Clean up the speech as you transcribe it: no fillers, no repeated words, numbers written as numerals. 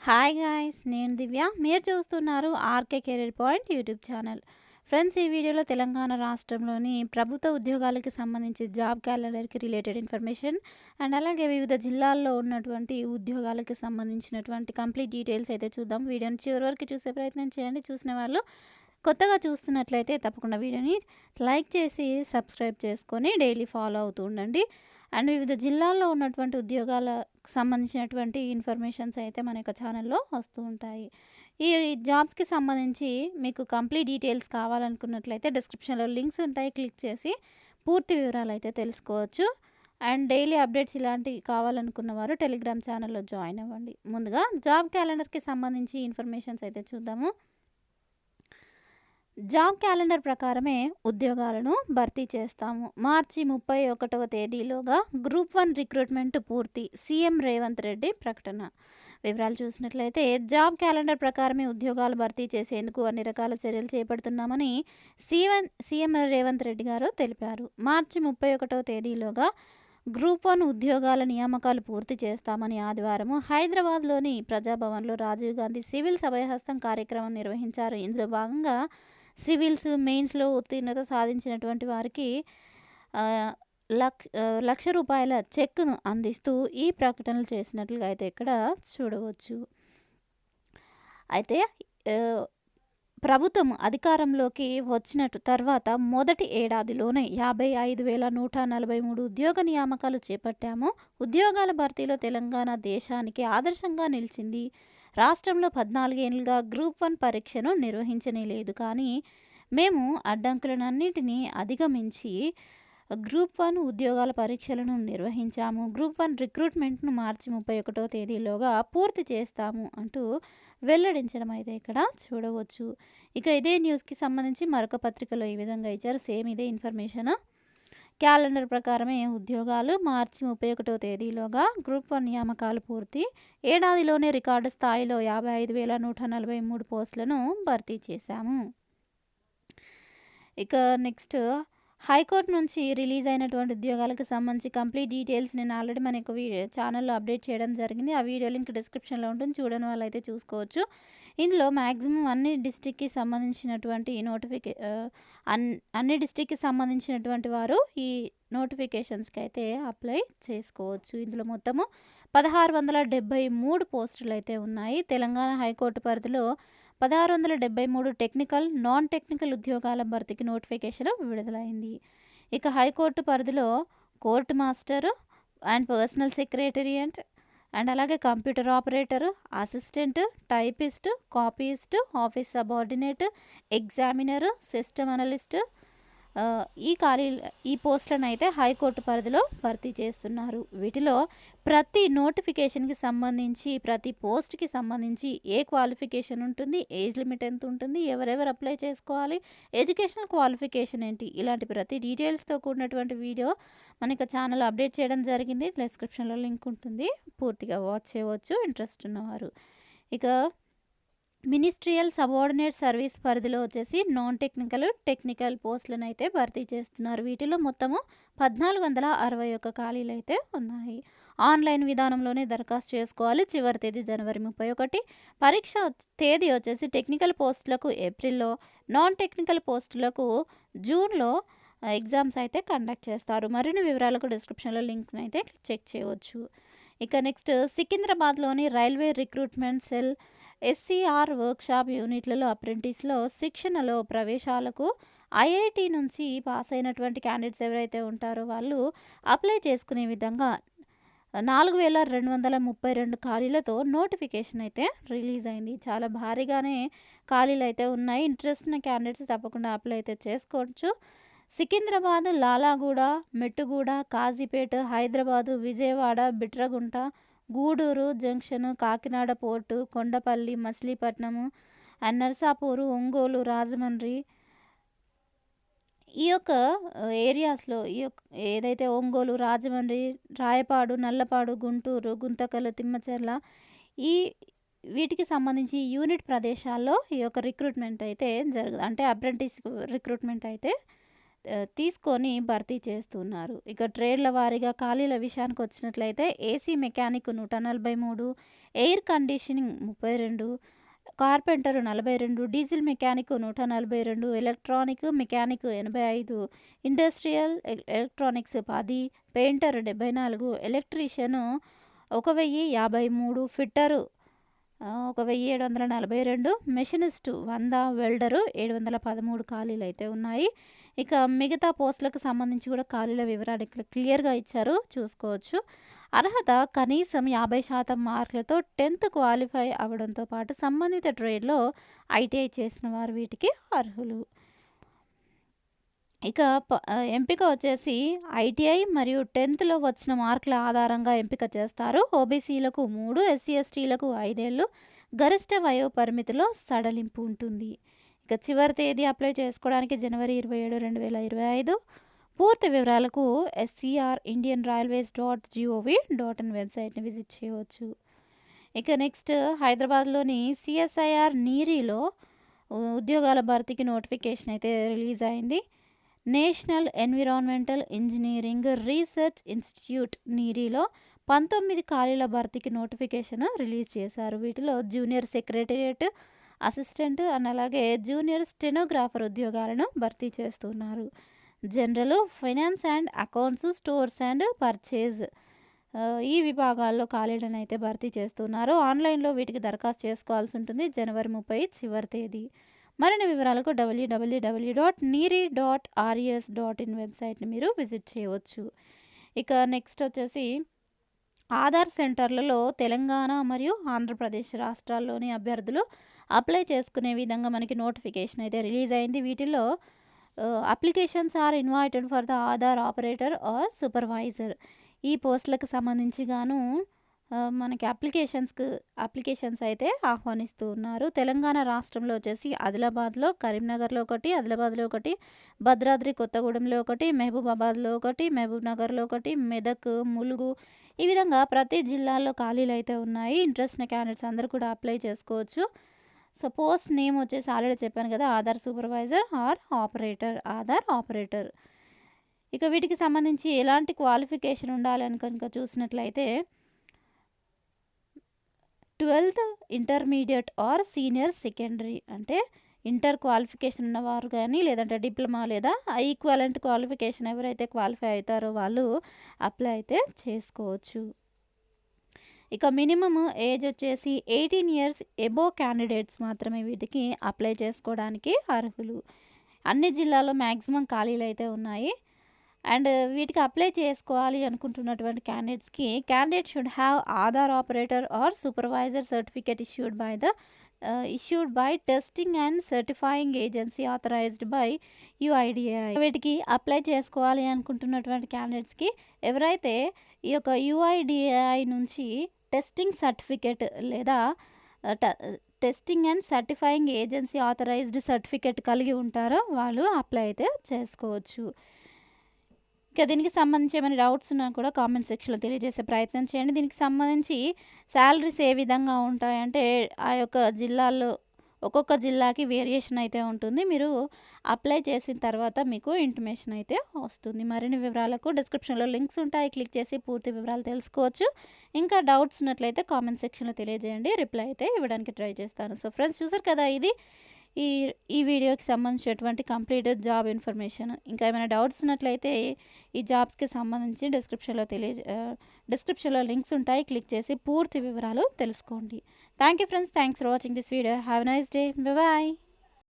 Hi guys, నేను దివ్య. మీరు చూస్తున్నారు RK career point YouTube channel. Friends, ఈ వీడియోలో తెలంగాణ రాష్ట్రంలోని ప్రభుత్వ ఉద్యోగాలకి సంబంధించి జాబ్ క్యాలెండర్కి రిలేటెడ్ ఇన్ఫర్మేషన్ అండ్ అలాగే వివిధ జిల్లాల్లో ఉన్నటువంటి ఉద్యోగాలకి సంబంధించినటువంటి కంప్లీట్ డీటెయిల్స్ అయితే చూద్దాం. వీడియోని చివరి వరకు చూసే ప్రయత్నం చేయండి. చూసిన వాళ్ళు కొత్తగా చూస్తున్నట్లయితే తప్పకుండా వీడియోని లైక్ చేసి సబ్స్క్రైబ్ చేసుకొని డైలీ ఫాలో అవుతూ ఉండండి. అండ్ వివిధ జిల్లాల్లో ఉన్నటువంటి ఉద్యోగాలకు సంబంధించినటువంటి ఇన్ఫర్మేషన్స్ అయితే మన యొక్క ఛానల్లో వస్తూ ఉంటాయి. ఈ జాబ్స్కి సంబంధించి మీకు కంప్లీట్ డీటెయిల్స్ కావాలనుకున్నట్లయితే డిస్క్రిప్షన్లో లింక్స్ ఉంటాయి, క్లిక్ చేసి పూర్తి వివరాలు అయితే తెలుసుకోవచ్చు. అండ్ డైలీ అప్డేట్స్ ఇలాంటివి కావాలనుకున్న వారు టెలిగ్రామ్ ఛానల్లో జాయిన్ అవ్వండి. ముందుగా జాబ్ క్యాలెండర్కి సంబంధించి ఇన్ఫర్మేషన్స్ అయితే చూద్దాము. జాబ్ క్యాలెండర్ ప్రకారమే ఉద్యోగాలను భర్తీ చేస్తాము. మార్చి 31వ తేదీలోగా గ్రూప్ 1 రిక్రూట్మెంట్ పూర్తి. సీఎం రేవంత్ రెడ్డి ప్రకటన. వివరాలు చూసినట్లయితే జాబ్ క్యాలెండర్ ప్రకారమే ఉద్యోగాలు భర్తీ చేసేందుకు అన్ని రకాల చర్యలు చేపడుతున్నామని సీఎం రేవంత్ రెడ్డి గారు తెలిపారు. మార్చి 31వ తేదీలోగా గ్రూప్ 1 ఉద్యోగాల నియామకాలు పూర్తి చేస్తామని ఆదివారం హైదరాబాద్లోని ప్రజాభవన్లో రాజీవ్ గాంధీ సివిల్ అభయహస్తం కార్యక్రమం నిర్వహించారు. ఇందులో భాగంగా సివిల్స్ మెయిన్స్లో ఉత్తీర్ణత సాధించినటువంటి వారికి లక్ష రూపాయల చెక్ను అందిస్తూ ఈ ప్రకటనలు చేసినట్లుగా అయితే ఇక్కడ చూడవచ్చు. అయితే ప్రభుత్వం అధికారంలోకి వచ్చినట్టు తర్వాత మొదటి ఏడాదిలోనే 55,143 ఉద్యోగ నియామకాలు చేపట్టాము. ఉద్యోగాల భర్తీలో తెలంగాణ దేశానికి ఆదర్శంగా నిలిచింది. రాష్ట్రంలో 14 ఏళ్ళుగా గ్రూప్ 1 పరీక్షను నిర్వహించనే లేదు. కానీ మేము అడ్డంకులన్నింటినీ అధిగమించి గ్రూప్ 1 ఉద్యోగాల పరీక్షలను నిర్వహించాము. గ్రూప్ 1 రిక్రూట్మెంట్ను మార్చి 31వ తేదీలోగా పూర్తి చేస్తాము అంటూ వెల్లడించడం అయితే ఇక్కడ చూడవచ్చు. ఇక ఇదే న్యూస్కి సంబంధించి మరొక పత్రికలో ఈ విధంగా ఇచ్చారు. సేమ్ ఇదే ఇన్ఫర్మేషన్. క్యాలెండర్ ప్రకారమే ఉద్యోగాలు మార్చి 31వ తేదీలోగా గ్రూప్ 1 నియామకాలు పూర్తి. ఏడాదిలోనే రికార్డు స్థాయిలో 55,143 పోస్టులను భర్తీ చేశాము. ఇక నెక్స్ట్ హైకోర్టు నుంచి రిలీజ్ అయినటువంటి ఉద్యోగాలకు సంబంధించి కంప్లీట్ డీటెయిల్స్ నేను ఆల్రెడీ మన యొక్క ఛానల్లో అప్డేట్ చేయడం జరిగింది. ఆ వీడియో లింక్ డిస్క్రిప్షన్లో ఉంటుంది, చూడని వాళ్ళైతే చూసుకోవచ్చు. ఇందులో మ్యాక్సిమం అన్ని డిస్టిక్కి సంబంధించినటువంటి అన్ని డిస్టిక్కి సంబంధించినటువంటి వారు ఈ నోటిఫికేషన్స్కి అయితే అప్లై చేసుకోవచ్చు. ఇందులో మొత్తము 1673 పోస్టులు అయితే ఉన్నాయి. తెలంగాణ హైకోర్టు పరిధిలో 1673 టెక్నికల్, నాన్ టెక్నికల్ ఉద్యోగాల భర్తీకి నోటిఫికేషన్ విడుదలైంది. ఇక హైకోర్టు పరిధిలో court master and personal secretariat and అలాగే computer operator, assistant, typist, copyist, office subordinate, examiner, system analyst ఈ పోస్టులను అయితే హైకోర్టు పరిధిలో భర్తీ చేస్తున్నారు. వీటిలో ప్రతి నోటిఫికేషన్కి సంబంధించి ప్రతి పోస్ట్కి సంబంధించి ఏ క్వాలిఫికేషన్ ఉంటుంది, ఏజ్ లిమిట్ ఎంత ఉంటుంది, ఎవరెవరు అప్లై చేసుకోవాలి, ఎడ్యుకేషనల్ క్వాలిఫికేషన్ ఏంటి, ఇలాంటి ప్రతి డీటెయిల్స్తో కూడినటువంటి వీడియో మనకి ఛానల్ అప్డేట్ చేయడం జరిగింది. డిస్క్రిప్షన్లో లింక్ ఉంటుంది, పూర్తిగా వాచ్ చేయవచ్చు ఇంట్రెస్ట్ ఉన్నవారు. ఇక మినిస్ట్రియల్ సబార్డినేట్ సర్వీస్ పరిధిలో వచ్చేసి నాన్ టెక్నికల్, టెక్నికల్ పోస్టులను అయితే భర్తీ చేస్తున్నారు. వీటిలో మొత్తము 1461 ఖాళీలు అయితే ఉన్నాయి. ఆన్లైన్ విధానంలోనే దరఖాస్తు చేసుకోవాలి. చివరి తేదీ జనవరి 31. పరీక్ష తేదీ వచ్చేసి టెక్నికల్ పోస్టులకు ఏప్రిల్లో, నాన్ టెక్నికల్ పోస్టులకు జూన్లో ఎగ్జామ్స్ అయితే కండక్ట్ చేస్తారు. మరిన్ని వివరాలకు డిస్క్రిప్షన్లో లింక్స్ అయితే చెక్ చేయవచ్చు. ఇక నెక్స్ట్ సికింద్రాబాద్లోని railway recruitment cell SCR workshop యూనిట్లలో అప్రెంటిస్లో శిక్షణలో ప్రవేశాలకు ఐఐటి నుంచి పాస్ అయినటువంటి క్యాండిడేట్స్ ఎవరైతే ఉంటారో వాళ్ళు అప్లై చేసుకునే విధంగా 4,232 ఖాళీలతో నోటిఫికేషన్ అయితే రిలీజ్ అయింది. చాలా భారీగానే ఖాళీలు అయితే ఉన్నాయి. ఇంట్రెస్ట్ ఉన్న క్యాండిడేట్స్ తప్పకుండా అప్లై అయితే చేసుకోవచ్చు. Secunderabad, Lalaguda, Mettuguda, Kazipet, Hyderabad, Vijayawada, Bitragunta, Gudur junction, Kakinada port, Kondapalli, Machilipatnam and Narsapur, Ongole, Rajahmundry ఈ యొక్క ఏరియాస్లో ఏదైతే ఒంగోలు, రాజమండ్రి, రాయపాడు, నల్లపాడు, గుంటూరు, గుంతకల్, తిమ్మచెర్ల వీటికి సంబంధించి యూనిట్ ప్రదేశాల్లో ఈ యొక్క రిక్రూట్మెంట్ అయితే అంటే అప్రెంటిస్ రిక్రూట్మెంట్ అయితే తీసుకొని భర్తీ చేస్తున్నారు. ఇక ట్రేడ్‌ల వారీగా ఖాళీల విషయానికొచ్చినట్లయితే AC mechanic 143, air conditioning 32, carpenter 42, diesel mechanic 142, electronic mechanic 85, industrial electronics 10, painter 74, electrician 1053, fitter 1742, machinist 100, welder 713 ఖాళీలైతే ఉన్నాయి. ఇక మిగతా పోస్టులకు సంబంధించి కూడా ఖాళీల వివరాలు ఇక్కడ క్లియర్‌గా ఇచ్చారు, చూసుకోవచ్చు. అర్హత కనీసం 50% మార్కులతో 10th క్వాలిఫై అవ్వడంతో పాటు సంబంధిత ట్రేడ్‌లో ఐటీఐ చేసిన వారు వీటికి అర్హులు. ఇక ఎంపిక వచ్చేసి ఐటీఐ మరియు 10థ్‌లో వచ్చిన మార్కుల ఆధారంగా ఎంపిక చేస్తారు. ఓబీసీలకు 3, ఎస్సీ, ఎస్టీలకు 5 ఏళ్ళు, గరిష్ట వయో పరిమితిలో సడలింపు ఉంటుంది. ఇక చివరి తేదీ అప్లై చేసుకోవడానికి జనవరి 27, 2025. పూర్తి వివరాలకు SCR ఇండియన్ రైల్వేస్ .gov.in వెబ్సైట్‌ని విజిట్ చేయవచ్చు. ఇక నెక్స్ట్ హైదరాబాద్‌లోని CSIR నీరీలో ఉద్యోగాల భర్తీకి నోటిఫికేషన్ అయితే రిలీజ్ అయింది. National environmental engineering research institute నీరీలో 19 ఖాళీల భర్తీకి నోటిఫికేషన్ రిలీజ్ చేశారు. వీటిలో జూనియర్ సెక్రటేరియట్ అసిస్టెంట్ అండ్ అలాగే జూనియర్ స్టెనోగ్రాఫర్ ఉద్యోగాలను భర్తీ చేస్తున్నారు. General, finance and accounts, stores and purchase ఈ విభాగాల్లో ఖాళీలను అయితే భర్తీ చేస్తున్నారు. ఆన్లైన్లో వీటికి దరఖాస్తు చేసుకోవాల్సి ఉంటుంది. జనవరి 30 చివరి తేదీ. మరిన్ని వివరాలకు www.neeri.res.in వెబ్సైట్ని మీరు విజిట్ చేయవచ్చు. ఇక నెక్స్ట్ వచ్చేసి ఆధార్ సెంటర్లలో తెలంగాణ మరియు ఆంధ్రప్రదేశ్ రాష్ట్రాల్లోని అభ్యర్థులు అప్లై చేసుకునే విధంగా మనకి నోటిఫికేషన్ అయితే రిలీజ్ అయింది. వీటిలో applications are invited for the Aadhaar operator or supervisor ఈ పోస్టులకు సంబంధించి గాను మనకి అప్లికేషన్స్ అయితే ఆహ్వానిస్తూ ఉన్నారు. తెలంగాణ రాష్ట్రంలో వచ్చేసి ఆదిలాబాద్లో, కరీంనగర్లో ఒకటి, ఆదిలాబాద్లో ఒకటి, భద్రాద్రి కొత్తగూడెంలో ఒకటి, మహబూబాబాద్లో ఒకటి, మహబూబ్నగర్లో ఒకటి, మెదక్, ములుగు ఈ విధంగా ప్రతి జిల్లాల్లో ఖాళీలు అయితే ఉన్నాయి. ఇంట్రెస్ట్ ఉన్న క్యాండిడేట్స్ అందరూ కూడా అప్లై చేసుకోవచ్చు. సో పోస్ట్ నేమ్ వచ్చేసి ఆల్రెడీ చెప్పాను కదా, Aadhaar supervisor are operator, Aadhaar operator. ఇక వీటికి సంబంధించి ఎలాంటి క్వాలిఫికేషన్ ఉండాలని కనుక చూసినట్లయితే 12th intermediate or senior secondary అంటే ఇంటర్ క్వాలిఫికేషన్ ఉన్నవారు కానీ లేదంటే డిప్లొమా లేదా ఈక్వలెంట్ క్వాలిఫికేషన్ ఎవరైతే క్వాలిఫై అవుతారో వాళ్ళు అప్లై అయితే చేసుకోవచ్చు. ఇక మినిమమ్ ఏజ్ వచ్చేసి 18 years ఎబోవ్ క్యాండిడేట్స్ మాత్రమే వీటికి అప్లై చేసుకోవడానికి అర్హులు. అన్ని జిల్లాల్లో మ్యాక్సిమం ఖాళీలు అయితే ఉన్నాయి. అండ్ వీటికి అప్లై చేసుకోవాలి అనుకుంటున్నటువంటి candidate should have Aadhaar operator or supervisor certificate issued by testing and certifying agency authorized by UIDAI. వీటికి అప్లై చేసుకోవాలి అనుకుంటున్నటువంటి క్యాండిడేట్స్కి ఎవరైతే ఈ యొక్క UIDAI నుంచి టెస్టింగ్ సర్టిఫికేట్ లేదా testing and certifying agency authorized certificate కలిగి ఉంటారో వాళ్ళు అప్లై అయితే చేసుకోవచ్చు. ఇక దీనికి సంబంధించి ఏమైనా డౌట్స్ ఉన్నా కూడా కామెంట్ సెక్షన్లో తెలియజేసే ప్రయత్నం చేయండి. దీనికి సంబంధించి శాలరీస్ ఏ విధంగా ఉంటాయంటే ఆ యొక్క జిల్లాల్లో ఒక్కొక్క జిల్లాకి వేరియేషన్ అయితే ఉంటుంది. మీరు అప్లై చేసిన తర్వాత మీకు ఇంటిమేషన్ అయితే వస్తుంది. మరిన్ని వివరాలకు డిస్క్రిప్షన్లో లింక్స్ ఉంటాయి, క్లిక్ చేసి పూర్తి వివరాలు తెలుసుకోవచ్చు. ఇంకా డౌట్స్ ఉన్నట్లయితే కామెంట్ సెక్షన్లో తెలియజేయండి, రిప్లై అయితే ఇవ్వడానికి ట్రై చేస్తాను. సో ఫ్రెండ్స్ చూసారు కదా, ఇది ఈ వీడియోకి సంబంధించినటువంటి కంప్లీటెడ్ జాబ్ ఇన్ఫర్మేషన్. ఇంకా ఏమైనా డౌట్స్ ఉన్నట్లయితే ఈ జాబ్స్కి సంబంధించి డిస్క్రిప్షన్లో లింక్స్ ఉంటాయి, క్లిక్ చేసి పూర్తి వివరాలు తెలుసుకోండి. Thank you friends, thanks for watching this video. Have a nice day, bye.